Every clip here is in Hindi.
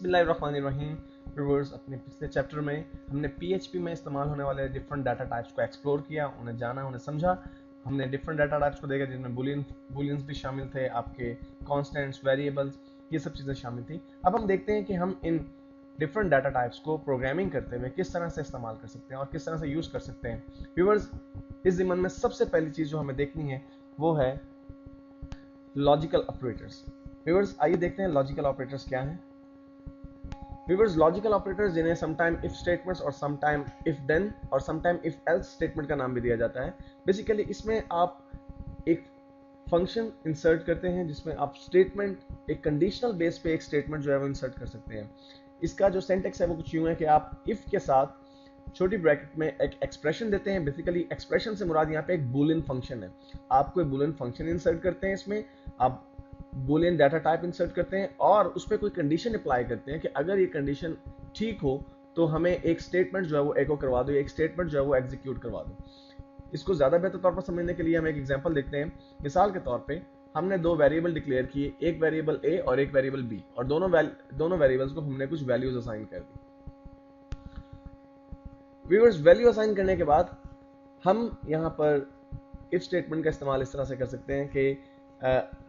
बिस्मिल्लाहिर्रहमानिर्रहीम। व्यूअर्स, अपने पिछले चैप्टर में हमने पीएचपी में इस्तेमाल होने वाले डिफरेंट डाटा टाइप्स को एक्सप्लोर किया, उन्हें जाना, उन्हें समझा। हमने डिफरेंट डाटा टाइप्स को देखा जिनमें बुलियंस भी शामिल थे, आपके कॉन्स्टेंट्स, वेरिएबल्स, ये सब चीज़ें शामिल थी। अब हम देखते हैं कि हम इन डिफरेंट डाटा टाइप्स को प्रोग्रामिंग करते हुए किस तरह से इस्तेमाल कर सकते हैं और किस तरह से यूज़ कर सकते हैं। व्यूअर्स, इस ज़िमन में सबसे पहली चीज़ जो हमें देखनी है वो है लॉजिकल ऑपरेटर्स। व्यूअर्स, आइए देखते हैं लॉजिकल ऑपरेटर्स क्या हैं। व्यूअर्स, लॉजिकल ऑपरेटर्स जिन्हें समटाइम इफ स्टेटमेंट्स और समटाइम इफ देन और समटाइम इफ एल्स स्टेटमेंट का नाम भी दिया जाता है। बेसिकली इसमें आप एक फंक्शन इंसर्ट करते हैं जिसमें आप स्टेटमेंट एक कंडीशनल बेस पे एक स्टेटमेंट जो है वो इंसर्ट कर सकते हैं। इसका जो सिंटैक्स है वो कुछ यूं है कि आप इफ के साथ छोटी ब्रैकेट में एक एक्सप्रेशन देते हैं। बेसिकली एक्सप्रेशन से मुराद यहाँ पे एक बूलियन फंक्शन है। आप कोई बूलियन फंक्शन इंसर्ट करते हैं, इसमें आप बूलियन डाटा टाइप इंसर्ट करते हैं और उस पर कोई कंडीशन अप्लाई करते हैं कि अगर ये कंडीशन ठीक हो तो हमें एक स्टेटमेंट जो है वो एको करवा दो, एक स्टेटमेंट जो है वो एग्जीक्यूट करवा दो। इसको ज्यादा बेहतर तौर पर समझने के लिए हम एक एग्जांपल देखते हैं। मिसाल के तौर पे हमने दो वेरिएबल डिक्लेयर किए, एक वेरिएबल ए और एक वेरिएबल बी, और दोनों वेरिएबल्स को हमने कुछ वैल्यूज असाइन कर दी। व्यूअर्स, वैल्यू असाइन करने के बाद हम यहाँ पर इफ स्टेटमेंट का इस्तेमाल इस तरह से कर सकते हैं कि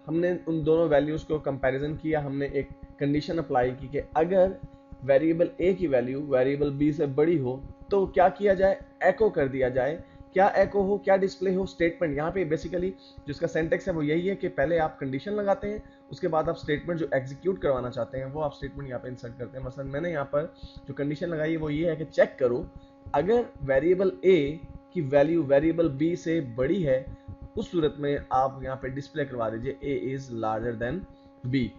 हमने उन दोनों वैल्यूज को कंपैरिजन किया, हमने एक कंडीशन अप्लाई की कि अगर वेरिएबल ए की वैल्यू वेरिएबल बी से बड़ी हो तो क्या किया जाए, एको कर दिया जाए। क्या एको हो, क्या डिस्प्ले हो, स्टेटमेंट। यहाँ पे बेसिकली जिसका सेंटेक्स है वो यही है कि पहले आप कंडीशन लगाते हैं, उसके बाद आप स्टेटमेंट जो एग्जीक्यूट करवाना चाहते हैं वो आप स्टेटमेंट यहाँ पे इंसर्ट करते हैं। मसलन मैंने यहाँ पर जो कंडीशन लगाई है वो ये है कि चेक करो अगर वेरिएबल ए की वैल्यू वेरिएबल बी से बड़ी है, उस सूरत में आप यहाँ पे डिस्प्ले करवा दीजिए A is larger than B.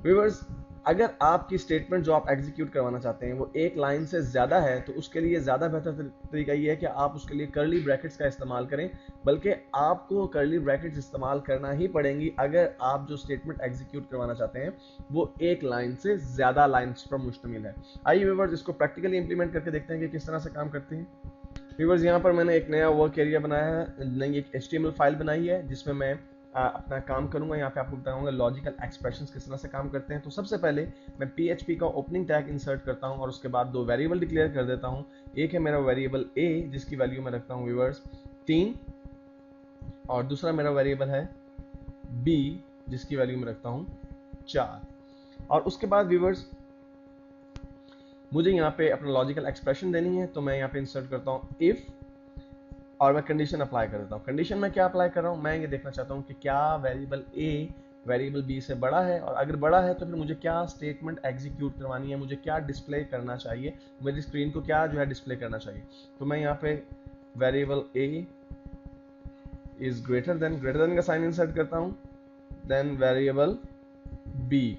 Viewers, अगर आपकी स्टेटमेंट जो आप एग्जीक्यूट करवाना चाहते हैं वो एक लाइन से ज्यादा है तो उसके लिए ज्यादा बेहतर तरीका ये है कि आप उसके लिए कर्ली ब्रैकेट्स का इस्तेमाल करें। बल्कि आपको कर्ली ब्रैकेट्स इस्तेमाल करना ही पड़ेंगी अगर आप जो स्टेटमेंट एग्जीक्यूट करवाना चाहते हैं वो एक लाइन से ज्यादा लाइन्स पर मुश्तमिल है। आइए व्यूअर्स, इसको प्रैक्टिकली इंप्लीमेंट करके देखते हैं कि किस तरह से काम करते हैं। व्यूअर्स, यहाँ पर मैंने एक नया वर्क एरिया बनाया है, नई एक HTML फाइल बनाई है जिसमें मैं अपना काम करूंगा। यहाँ पे आपको बताऊंगा लॉजिकल एक्सप्रेशंस किस तरह से काम करते हैं। तो सबसे पहले मैं PHP का ओपनिंग टैग इंसर्ट करता हूँ और उसके बाद दो वेरिएबल डिक्लेयर कर देता हूँ। एक है मेरा वेरिएबल A जिसकी वैल्यू मैं रखता हूँ व्यूअर्स 3, और दूसरा मेरा वेरिएबल है B जिसकी वैल्यू मैं रखता हूँ 4। और उसके बाद व्यूअर्स मुझे यहाँ पे अपना लॉजिकल एक्सप्रेशन देनी है, तो मैं यहाँ पे इंसर्ट करता हूँ इफ और मैं कंडीशन अप्लाई कर देता हूँ। कंडीशन में क्या अप्लाई कर रहा हूँ, मैं ये देखना चाहता हूँ कि क्या वेरिएबल ए वेरिएबल बी से बड़ा है, और अगर बड़ा है तो फिर मुझे क्या स्टेटमेंट एग्जीक्यूट करवानी है, मुझे क्या डिस्प्ले करना चाहिए, मेरी स्क्रीन को क्या जो है डिस्प्ले करना चाहिए। तो मैं यहाँ पे variable A is greater than का साइन इंसर्ट करता हूँ, देन वेरिएबल बी,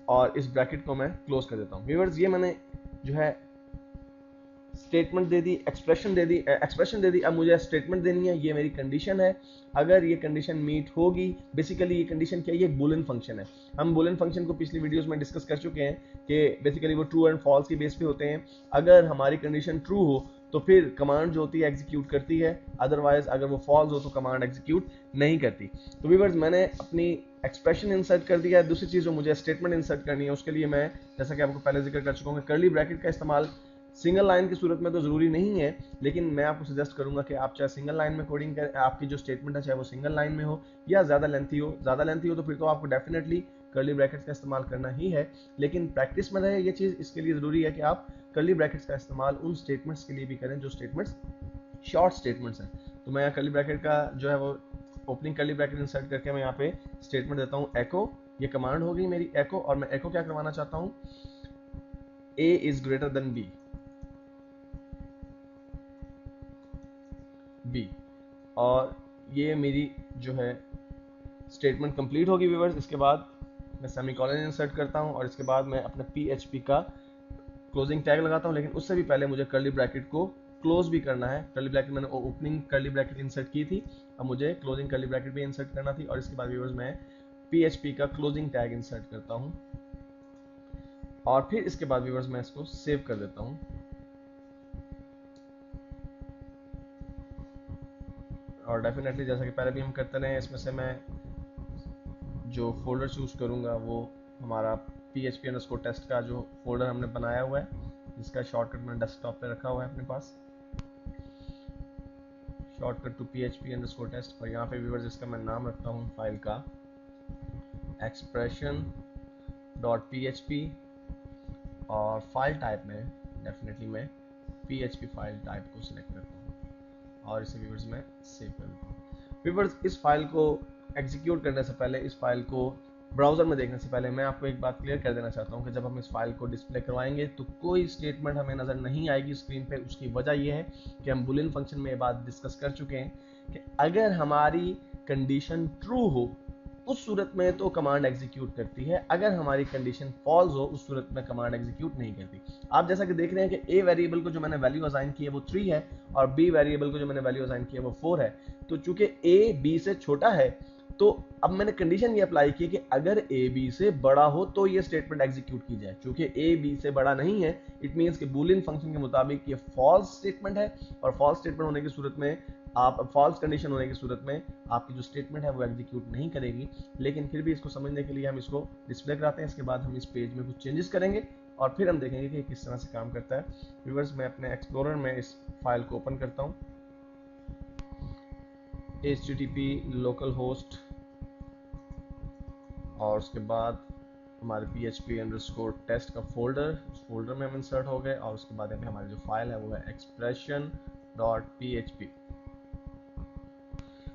और इस ब्रैकेट को मैं क्लोज कर देता हूँ। व्यूअर्स, ये मैंने जो है स्टेटमेंट दे दी, एक्सप्रेशन दे दी। अब मुझे स्टेटमेंट देनी है, ये मेरी कंडीशन है। अगर ये कंडीशन मीट होगी, बेसिकली ये कंडीशन क्या है, ये बूलियन फंक्शन है। हम बूलियन फंक्शन को पिछली वीडियोस में डिस्कस कर चुके हैं कि बेसिकली वो ट्रू एंड फॉल्स की बेस पे होते हैं। अगर हमारी कंडीशन ट्रू हो तो फिर कमांड जो होती है एग्जीक्यूट करती है, अदरवाइज अगर वो फॉल्स हो तो कमांड एग्जीक्यूट नहीं करती। तो व्यूअर्स, मैंने अपनी एक्सप्रेशन इंसर्ट कर दिया है। दूसरी चीज जो मुझे स्टेटमेंट इंसर्ट करनी है उसके लिए मैं, जैसा कि आपको पहले जिक्र कर चुका हूँ, कर्ली ब्रैकेट का इस्तेमाल सिंगल लाइन की सूरत में तो जरूरी नहीं है, लेकिन मैं आपको सजेस्ट करूंगा कि आप चाहे सिंगल लाइन में कोडिंग करें, आपकी जो स्टेटमेंट है चाहे वो सिंगल लाइन में हो या ज्यादा लेंथी हो। तो फिर तो आपको डेफिनेटली कर्ली ब्रैकेट्स का इस्तेमाल करना ही है, लेकिन प्रैक्टिस में रहे ये चीज, इसके लिए जरूरी है कि आप कर्ली ब्रैकेट्स का इस्तेमाल उन स्टेटमेंट्स के लिए भी करें जो स्टेटमेंट्स शॉर्ट स्टेटमेंट्स हैं। तो मैं यहाँ कर्ली ब्रैकेट का जो है वो ओपनिंग कर्ली ब्रैकेट इंसर्ट करके मैं यहाँ पे स्टेटमेंट देता हूँ एको। ये कमांड होगी मेरी एको, और मैं एको क्या करवाना चाहता हूँ, ए इज ग्रेटर देन बी, और ये मेरी जो है स्टेटमेंट कंप्लीट होगी व्यूअर्स। इसके बाद मैं सेमीकोलन इंसर्ट करता हूं और इसके बाद मैं अपने PHP का क्लोजिंग टैग लगाता हूं, लेकिन उससे भी पहले मुझे कर्ली ब्रैकेट को क्लोज भी करना है। कर्ली ब्रैकेट मैंने ओपनिंग कर्ली ब्रैकेट इंसर्ट की थी, अब मुझे क्लोजिंग कर्ली ब्रैकेट भी इंसर्ट करना थी, और इसके बाद व्यूअर्स मैं PHP का क्लोजिंग टैग इंसर्ट करता हूं, और फिर इसके बाद व्यूअर्स मैं इसको सेव कर देता हूं। और डेफिनेटली जैसा कि पहले भी हम करते रहे, इसमें से मैं जो फोल्डर चूज करूंगा वो हमारा php_test का जो फोल्डर हमने बनाया हुआ है, जिसका शॉर्टकट मैंने डेस्कटॉप पे रखा हुआ है अपने पास, शॉर्टकट टू php_test। और यहाँ पे व्यूअर्स इसका मैं नाम रखता हूँ फाइल का expression.php, और फाइल टाइप में डेफिनेटली मैं PHP फाइल टाइप को सिलेक्ट करता हूँ और इसे व्यूअर्स में सेव कर देता हूँ। व्यूअर्स इस फाइल को एग्जीक्यूट करने से पहले, इस फाइल को ब्राउजर में देखने से पहले मैं आपको एक बात क्लियर कर देना चाहता हूँ कि जब हम इस फाइल को डिस्प्ले करवाएंगे तो कोई स्टेटमेंट हमें नज़र नहीं आएगी स्क्रीन पे। उसकी वजह यह है कि हम बुलियन फंक्शन में ये बात डिस्कस कर चुके हैं कि अगर हमारी कंडीशन ट्रू हो उस सूरत में तो कमांड एग्जीक्यूट करती है, अगर हमारी कंडीशन फॉल्स हो उस सूरत में कमांड एग्जीक्यूट नहीं करती। आप जैसा कि देख रहे हैं कि a वेरिएबल को जो मैंने वैल्यू असाइन की है वो 3 है और b वेरिएबल को जो मैंने वैल्यू असाइन की है वो 4 है। तो चूंकि a b से छोटा है तो अब मैंने कंडीशन ये अप्लाई की कि अगर a b से बड़ा हो तो ये स्टेटमेंट एग्जीक्यूट की जाए। चूंकि a b से बड़ा नहीं है, इट मींस कि बूलियन फंक्शन के मुताबिक ये फॉल्स स्टेटमेंट है, और फॉल्स स्टेटमेंट होने की सूरत में फॉल्स कंडीशन होने की सूरत में आपकी जो स्टेटमेंट है वो एग्जीक्यूट नहीं करेगी। लेकिन फिर भी इसको समझने के लिए हम इसको डिस्प्ले कराते हैं। इसके बाद हम इस पेज में कुछ चेंजेस करेंगे और फिर हम देखेंगे कि किस तरह से काम करता है। व्यूअर्स मैं अपने एक्सप्लोरर में इस फाइल को ओपन करता हूँ, http localhost, और उसके बाद हमारे php_test का फोल्डर, उस फोल्डर में हम इंसर्ट हो गए, और उसके बाद हमारी जो फाइल है वो है expression.php।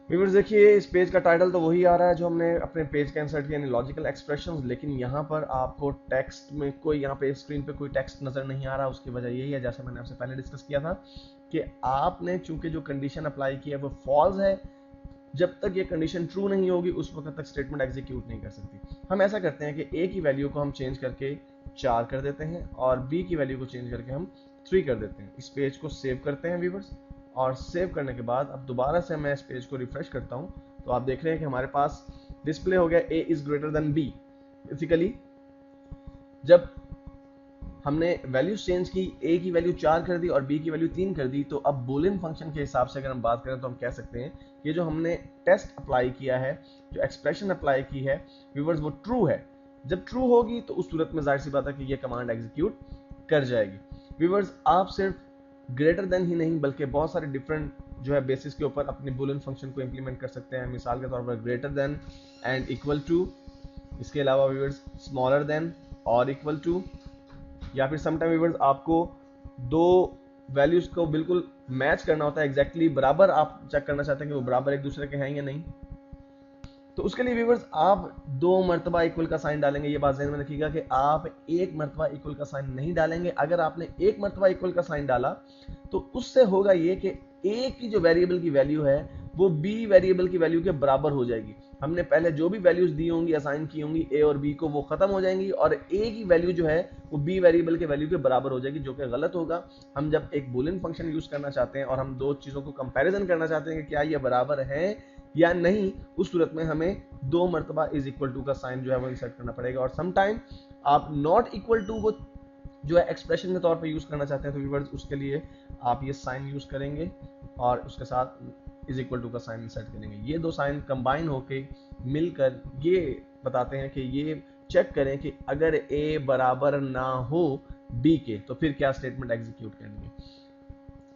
व्यूअर्स देखिए इस पेज का टाइटल तो वही आ रहा है जो हमने अपने पेज का इंसर्ट किया, यानी लॉजिकल एक्सप्रेशंस, लेकिन यहाँ पर आपको टेक्स्ट में कोई, यहाँ पे स्क्रीन पे कोई टेक्स्ट नजर नहीं आ रहा। उसकी वजह यही है, जैसे मैंने आपसे पहले डिस्कस किया था, कि आपने चूंकि जो कंडीशन अप्लाई की है वो फॉल्स है, जब तक ये कंडीशन ट्रू नहीं होगी उस वक्त तक स्टेटमेंट एग्जीक्यूट नहीं कर सकती। हम ऐसा करते हैं कि a की वैल्यू को हम चेंज करके 4 कर देते हैं और b की वैल्यू को चेंज करके हम 3 कर देते हैं। इस पेज को सेव करते हैं व्यूअर्स, और सेव करने के बाद अब दोबारा से मैं इस पेज को रिफ्रेश करता हूं तो आप देख रहे हैं कि हमारे पास डिस्प्ले हो गया a is greater than b। Basically जब हमने वैल्यूज चेंज की, a की वैल्यू 4 कर दी और b की वैल्यू 3 कर दी, तो अब बूलियन फंक्शन के हिसाब से अगर हम बात करें तो हम कह सकते हैं कि जो हमने टेस्ट अप्लाई किया है, जो एक्सप्रेशन अप्लाई की है व्यूअर्स, वो ट्रू है। जब ट्रू होगी तो उस सूरत में जाहिर सी बात है कि ये कमांड एग्जीक्यूट कर जाएगी। व्यूअर्स आप सिर्फ ग्रेटर देन ही नहीं बल्कि बहुत सारे डिफरेंट जो है बेसिस के ऊपर अपने बूलियन फंक्शन को इंप्लीमेंट कर सकते हैं। मिसाल के तौर पर greater than and equal to, इसके अलावा व्यूअर्स स्मॉलर देन और इक्वल टू, या फिर समटाइम व्यूअर्स आपको दो वैल्यूज को बिल्कुल मैच करना होता है, एग्जैक्टली बराबर आप चेक करना चाहते हैं कि वो बराबर एक दूसरे के हैं या नहीं। तो उसके लिए व्यूअर्स आप 2 मरतबा इक्वल का साइन डालेंगे। ये बात ध्यान में रखिएगा कि आप 1 मरतबा इक्वल का साइन नहीं डालेंगे। अगर आपने 1 मरतबा इक्वल का साइन डाला तो उससे होगा ये कि a की जो वेरिएबल की वैल्यू है वो b वेरिएबल की वैल्यू के बराबर हो जाएगी। हमने पहले जो भी वैल्यूज दी होंगी, असाइन की होंगी a और b को, वो खत्म हो जाएंगी और a की वैल्यू जो है वो b वेरिएबल के वैल्यू के बराबर हो जाएगी, जो कि गलत होगा। हम जब एक बूलियन फंक्शन यूज करना चाहते हैं और हम दो चीजों को कंपैरिजन करना चाहते हैं कि क्या ये बराबर है या नहीं, उस सूरत में हमें 2 मरतबा इज इक्वल टू का साइन जो है वो इंसर्ट करना पड़ेगा। और समटाइम आप नॉट इक्वल टू को जो है एक्सप्रेशन के तौर पे यूज करना चाहते हैं तो व्यूअर्स उसके लिए आप ये साइन यूज करेंगे और उसके साथ इज इक्वल टू का साइन इंसर्ट करेंगे। ये दो साइन कंबाइन होके मिलकर ये बताते हैं कि ये चेक करें कि अगर a बराबर ना हो b के तो फिर क्या स्टेटमेंट एग्जीक्यूट करनी है।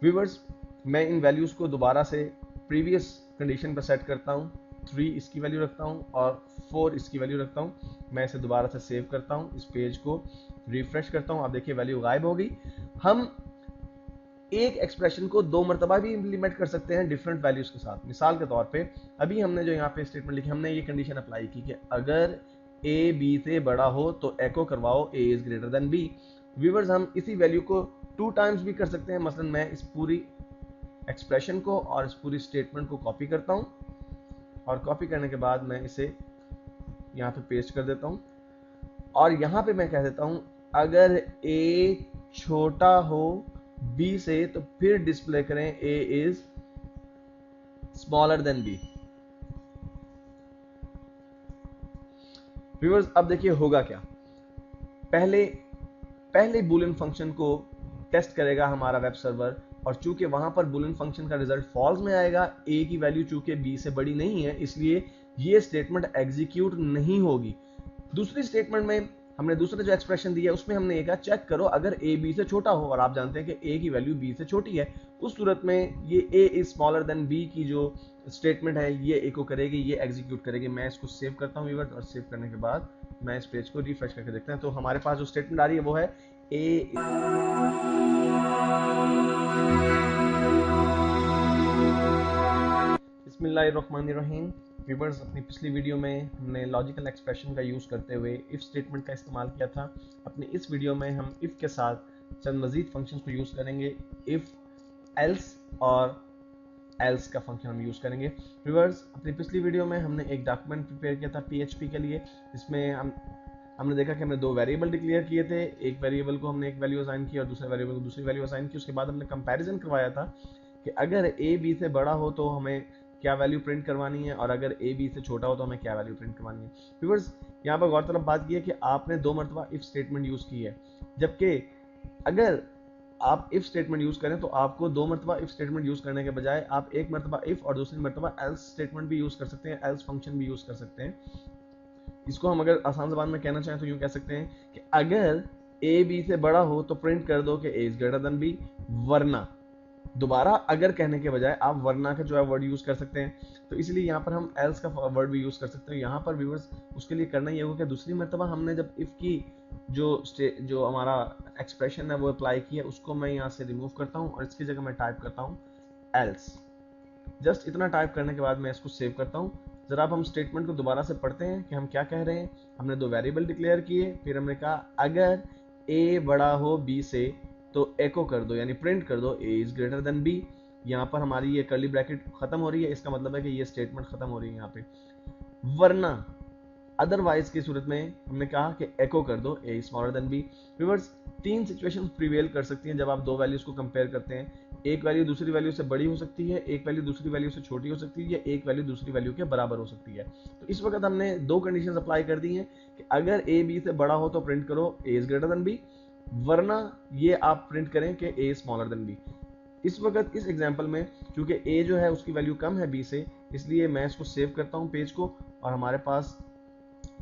व्यूअर्स मैं इन वैल्यूज को दोबारा से प्रीवियस कंडीशन पर सेट करता हूँ। 3 इसकी वैल्यू रखता हूँ और 4 इसकी वैल्यू रखता हूँ। मैं इसे दोबारा से सेव करता हूँ, इस पेज को रिफ्रेश करता हूँ। आप देखिए वैल्यू गायब हो गई। हम एक एक्सप्रेशन को 2 मरतबा भी इंप्लीमेंट कर सकते हैं डिफरेंट वैल्यूज के साथ। मिसाल के तौर पे अभी हमने जो यहाँ पे स्टेटमेंट लिखी, हमने ये कंडीशन अप्लाई की कि अगर a b से बड़ा हो तो एको करवाओ a is greater than b। Viewers हम इसी वैल्यू को 2 टाइम्स भी कर सकते हैं। मसलन मैं इस पूरी एक्सप्रेशन को और इस पूरी स्टेटमेंट को कॉपी करता हूं और कॉपी करने के बाद मैं इसे यहाँ पे पेस्ट कर देता हूं और यहाँ पे मैं कह देता हूं अगर a छोटा हो b से तो फिर डिस्प्ले करें a is smaller than b। Viewers अब देखिए होगा क्या। पहले बूलियन फंक्शन को टेस्ट करेगा हमारा वेब सर्वर और चूंकि वहां पर बूलियन फंक्शन का रिजल्ट फॉल्स में आएगा, a की वैल्यू चूंकि b से बड़ी नहीं है इसलिए ये स्टेटमेंट एग्जीक्यूट नहीं होगी। दूसरी स्टेटमेंट में हमने दूसरा जो एक्सप्रेशन दिया उसमें हमने कहा चेक करो अगर a b से छोटा हो, और आप जानते हैं कि a की वैल्यू b से छोटी है, उस सूरत में ये a is smaller than b की जो स्टेटमेंट है ये एको करेगी, ये एग्जीक्यूट करेगी। मैं इसको सेव करता हूँ व्यूअर्स, और सेव करने के बाद मैं इस पेज को रिफ्रेश करके देखते हैं। तो हमारे पास जो स्टेटमेंट आ रही है वो है a। बिस्मिल्लाहिर्रहमानिर्रहीम। व्यूअर्स, अपनी पिछली वीडियो में हमने लॉजिकल एक्सप्रेशन का यूज़ करते हुए इफ़ स्टेटमेंट का इस्तेमाल किया था। अपनी इस वीडियो में हम इफ़ के साथ चंद मज़ीद फंक्शंस को यूज़ करेंगे। इफ़, एल्स और एल्स का फंक्शन हम यूज़ करेंगे। व्यूअर्स, अपनी पिछली वीडियो में हमने एक डॉक्यूमेंट प्रिपेयर किया था PHP के लिए, जिसमें हमने देखा कि हमने दो वेरिएबल डिक्लेयर किए थे। एक वेरिएबल को हमने एक वैल्यू असाइन की और दूसरे वेरिएबल को दूसरी वैल्यू असाइन की। उसके बाद हमने कंपैरिजन करवाया था कि अगर a b से बड़ा हो तो हमें क्या वैल्यू प्रिंट करवानी है, और अगर a b से छोटा हो तो हमें क्या वैल्यू प्रिंट करवानी है। व्यूअर्स, यहाँ पर गौरतलब बात की है कि आपने 2 मरतबा इफ स्टेटमेंट यूज़ की है, जबकि अगर आप इफ स्टेटमेंट यूज़ करें तो आपको 2 मरतबा इफ स्टेटमेंट यूज़ करने के बजाय आप एक मरतबा इफ और दूसरी मरतबा एल्स स्टेटमेंट भी यूज़ कर सकते हैं, एल्स फंक्शन भी यूज़ कर सकते हैं। इसको हम अगर आसान ज़बान में कहना चाहें तो यूँ कह सकते हैं कि अगर a b से बड़ा हो तो प्रिंट कर दो कि a is greater than b, वरना, दोबारा अगर कहने के बजाय आप वरना का जो है वर्ड यूज़ कर सकते हैं। तो इसलिए यहाँ पर हम एल्स का वर्ड भी यूज़ कर सकते हैं। यहाँ पर व्यूअर्स उसके लिए करना ये होगा कि दूसरी मरतबा हमने जब इफ़ की जो हमारा एक्सप्रेशन है वो अप्लाई किया, उसको मैं यहाँ से रिमूव करता हूँ और इसकी जगह मैं टाइप करता हूँ एल्स। जस्ट इतना टाइप करने के बाद मैं इसको सेव करता हूँ। ज़रा अब हम स्टेटमेंट को दोबारा से पढ़ते हैं कि हम क्या कह रहे हैं। हमने दो वेरिएबल डिक्लेयर किए, फिर हमने कहा अगर a बड़ा हो b से तो एको कर दो, यानी प्रिंट कर दो a is greater than b। यहाँ पर हमारी ये कर्ली ब्रैकेट खत्म हो रही है, इसका मतलब है कि ये स्टेटमेंट खत्म हो रही है यहाँ पे। वरना, अदरवाइज की सूरत में हमने कहा कि एको कर दो a smaller than b। Viewers, 3 situations prevail कर सकती हैं जब आप दो वैल्यूज को कंपेयर करते हैं। एक वैल्यू दूसरी वैल्यू से बड़ी हो सकती है, एक वैल्यू दूसरी वैल्यू से छोटी हो सकती है, या एक वैल्यू दूसरी वैल्यू के बराबर हो सकती है। तो इस वक्त हमने दो कंडीशंस अप्लाई कर दी हैं कि अगर a b से बड़ा हो तो प्रिंट करो a is greater than b, वरना ये आप प्रिंट करें कि a स्मॉलर देन b। इस वक्त इस एग्जांपल में चूंकि a जो है उसकी वैल्यू कम है b से, इसलिए मैं इसको सेव करता हूं पेज को, और हमारे पास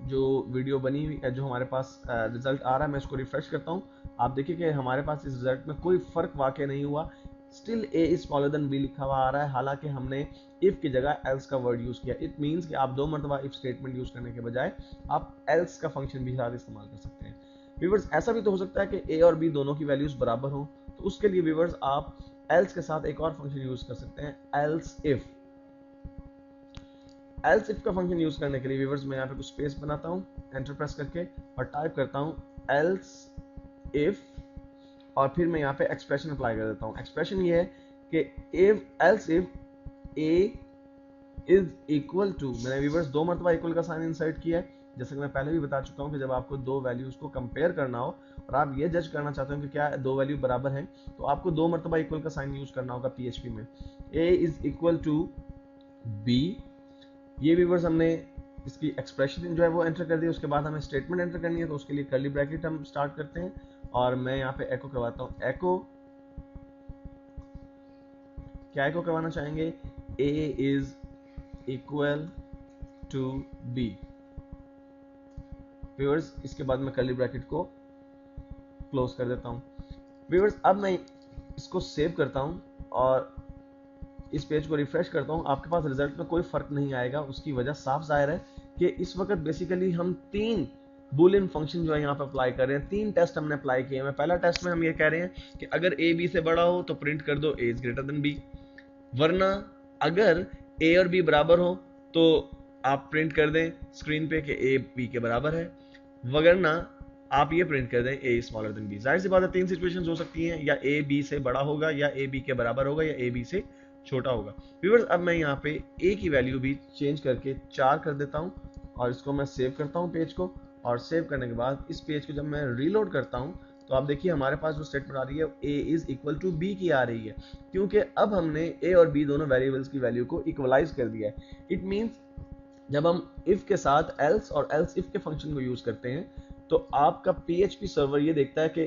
जो वीडियो बनी हुई है, जो हमारे पास रिजल्ट आ रहा है, मैं इसको रिफ्रेश करता हूं। आप देखिए कि हमारे पास इस रिजल्ट में कोई फर्क वाकई नहीं हुआ। Still a is smaller than b लिखा हुआ आ रहा है, हालांकि हमने इफ की जगह एल्स का वर्ड यूज किया। इट मींस कि आप 2 मरतबा इफ स्टेटमेंट यूज करने के बजाय आप एल्स का फंक्शन भी साथ इस्तेमाल कर सकते हैं। व्यूअर्स, ऐसा भी तो हो सकता है कि a और b दोनों की वैल्यूज बराबर हो, तो उसके लिए व्यूअर्स आप एल्स के साथ एक और फंक्शन यूज कर सकते हैं, एल्स इफ। एल्स इफ का फंक्शन यूज करने के लिए व्यूअर्स मैं यहाँ पे कुछ स्पेस बनाता हूँ एंटर प्रेस करके, और टाइप करता हूँ एल्स इफ, और फिर मैं यहाँ पे एक्सप्रेशन अप्लाई कर देता हूँ। एक्सप्रेशन ये है कि if else if a is equal to, मैंने व्यूअर्स 2 मरतबा इक्वल का साइन इंसर्ट किया है। जैसे कि मैं पहले भी बता चुका हूँ कि जब आपको दो वैल्यूज को कंपेयर करना हो और आप ये जज करना चाहते हो कि क्या दो वैल्यू बराबर हैं, तो आपको 2 मरतबा इक्वल का साइन यूज करना होगा PHP में। a is equal to b, ये व्यूअर्स हमने इसकी एक्सप्रेशन जो है वो एंटर कर दी। उसके बाद हमें स्टेटमेंट एंटर करनी है, तो उसके लिए कर्ली ब्रैकेट हम स्टार्ट करते हैं, और मैं यहाँ पे एको करवाता हूँ। एको क्या एको करवाना चाहेंगे, a is equal to b। Viewers, इसके बाद मैं कर्ली ब्रैकेट को क्लोज कर देता हूँ। व्यूअर्स, अब मैं इसको सेव करता हूँ और इस पेज को रिफ्रेश करता हूँ। आपके पास रिजल्ट में कोई फर्क नहीं आएगा, उसकी वजह साफ जाहिर है कि इस वक्त बेसिकली हम 3 बूलियन फंक्शन जो है यहाँ पे अप्लाई कर रहे हैं। 3 टेस्ट हमने अप्लाई किए हैं। पहला टेस्ट में हम ये कह रहे हैं कि अगर a b से बड़ा हो तो प्रिंट कर दो a is greater than b, वरना अगर a और b बराबर हो तो आप प्रिंट कर दें स्क्रीन पे कि a b के बराबर है, वरना आप ये प्रिंट कर दें a स्मॉलर देन b। जाहिर सी बात है 3 सिचुएशंस हो सकती हैं, या a b से बड़ा होगा, या a b के बराबर होगा, या a b से छोटा होगा। व्यूअर्स, अब मैं यहाँ पे a की वैल्यू भी चेंज करके 4 कर देता हूँ, और इसको मैं सेव करता हूँ पेज को, और सेव करने के बाद इस पेज को जब मैं रीलोड करता हूँ तो आप देखिए हमारे पास जो स्टेटमेंट आ रही है a is equal to b की आ रही है, क्योंकि अब हमने a और b दोनों वेरिएबल्स की वैल्यू को इक्वलाइज कर दिया है। इट मीन्स जब हम इफ के साथ एल्स और एल्स इफ के फंक्शन को यूज करते हैं तो आपका PHP सर्वर ये देखता है कि